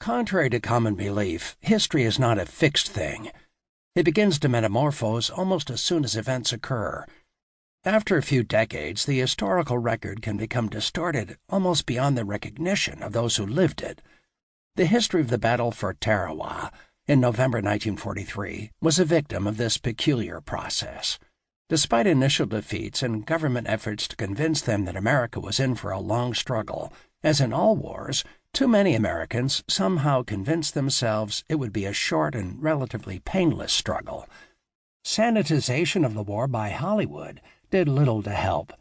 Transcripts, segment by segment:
Contrary to common belief, history is not a fixed thing. It begins to metamorphose almost as soon as events occur. After a few decades, the historical record can become distorted almost beyond the recognition of those who lived it. The history of the battle for Tarawa in November 1943 was a victim of this peculiar process. Despite initial defeats and government efforts to convince them that America was in for a long struggle, as in all wars, too many Americans somehow convinced themselves it would be a short and relatively painless struggle. Sanitization of the war by Hollywood did little to help.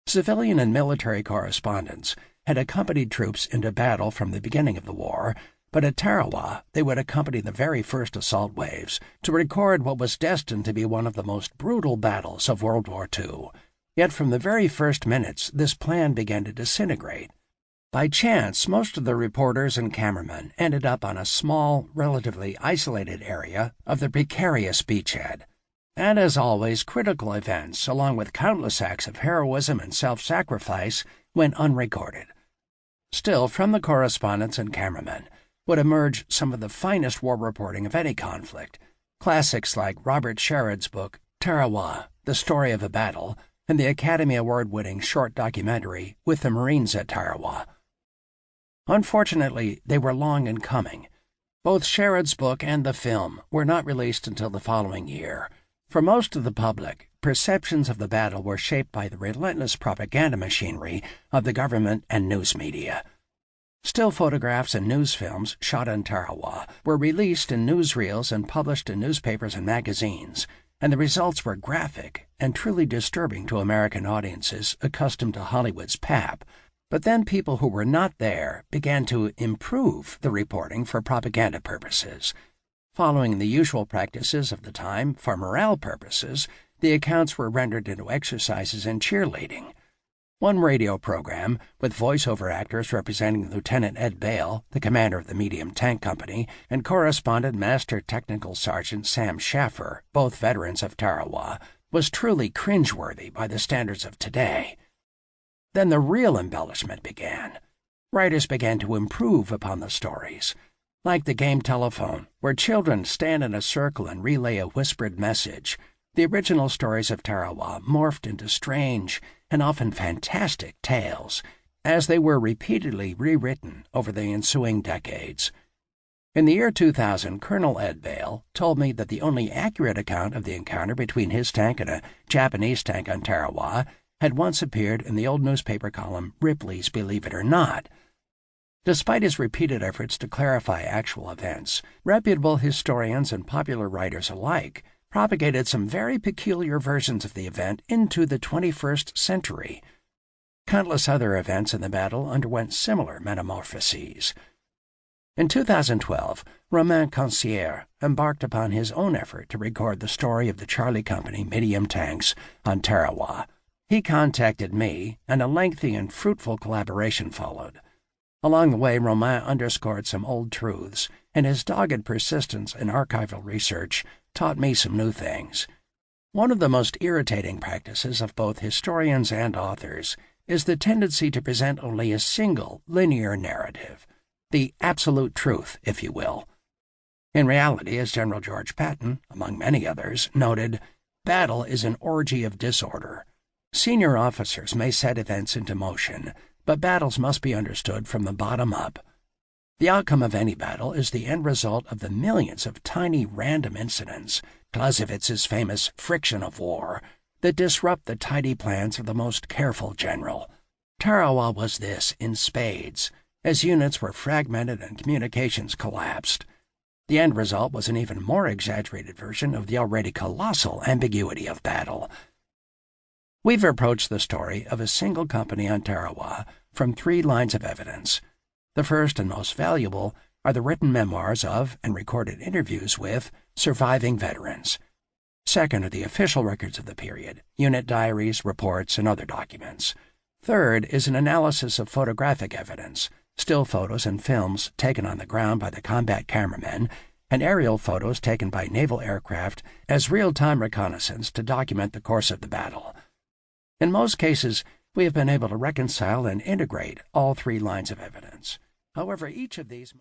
Civilian and military correspondents had accompanied troops into battle from the beginning of the war, but at Tarawa they would accompany the very first assault waves to record what was destined to be one of the most brutal battles of World War II. Yet from the very first minutes this plan began to disintegrate. By chance, most of the reporters and cameramen ended up on a small, relatively isolated area of the precarious beachhead. And as always, critical events, along with countless acts of heroism and self-sacrifice, went unrecorded. Still, from the correspondents and cameramen would emerge some of the finest war reporting of any conflict. Classics like Robert Sherrod's book, Tarawa, The Story of a Battle, and the Academy Award-winning short documentary With the Marines at Tarawa. Unfortunately, they were long in coming. Both Sherrod's book and the film were not released until the following year. For most of the public, perceptions of the battle were shaped by the relentless propaganda machinery of the government and news media. Still photographs and news films shot in Tarawa were released in newsreels and published in newspapers and magazines, and the results were graphic and truly disturbing to American audiences accustomed to Hollywood's pap. But then people who were not there began to improve the reporting for propaganda purposes. Following the usual practices of the time for morale purposes, the accounts were rendered into exercises in cheerleading. One radio program, with voiceover actors representing Lieutenant Ed Bale, the commander of the medium tank company, and correspondent Master Technical Sergeant Sam Schaffer, both veterans of Tarawa, was truly cringeworthy by the standards of today. Then the real embellishment began. Writers began to improve upon the stories. Like the game telephone, where children stand in a circle and relay a whispered message, the original stories of Tarawa morphed into strange and often fantastic tales, as they were repeatedly rewritten over the ensuing decades. In the year 2000, Colonel Ed Bale told me that the only accurate account of the encounter between his tank and a Japanese tank on Tarawa had once appeared in the old newspaper column Ripley's Believe It or Not. Despite his repeated efforts to clarify actual events, reputable historians and popular writers alike propagated some very peculiar versions of the event into the 21st century. Countless other events in the battle underwent similar metamorphoses. In 2012, Romain Cansiere embarked upon his own effort to record the story of the Charlie Company medium tanks on Tarawa. He contacted me, and a lengthy and fruitful collaboration followed. Along the way, Romain underscored some old truths, and his dogged persistence in archival research taught me some new things. One of the most irritating practices of both historians and authors is the tendency to present only a single linear narrative, the absolute truth, if you will. In reality, as General George Patton, among many others, noted, battle is an orgy of disorder. Senior officers may set events into motion, but battles must be understood from the bottom up. The outcome of any battle is the end result of the millions of tiny random incidents, Clausewitz's famous friction of war, that disrupt the tidy plans of the most careful general. Tarawa was this in spades, as units were fragmented and communications collapsed. The end result was an even more exaggerated version of the already colossal ambiguity of battle. We've approached the story of a single company on Tarawa from 3 lines of evidence. The first and most valuable are the written memoirs of and recorded interviews with surviving veterans. Second are the official records of the period, unit diaries, reports, and other documents. Third is an analysis of photographic evidence, still photos and films taken on the ground by the combat cameramen, and aerial photos taken by naval aircraft as real-time reconnaissance to document the course of the battle. In most cases, we have been able to reconcile and integrate all 3 lines of evidence. However, each of these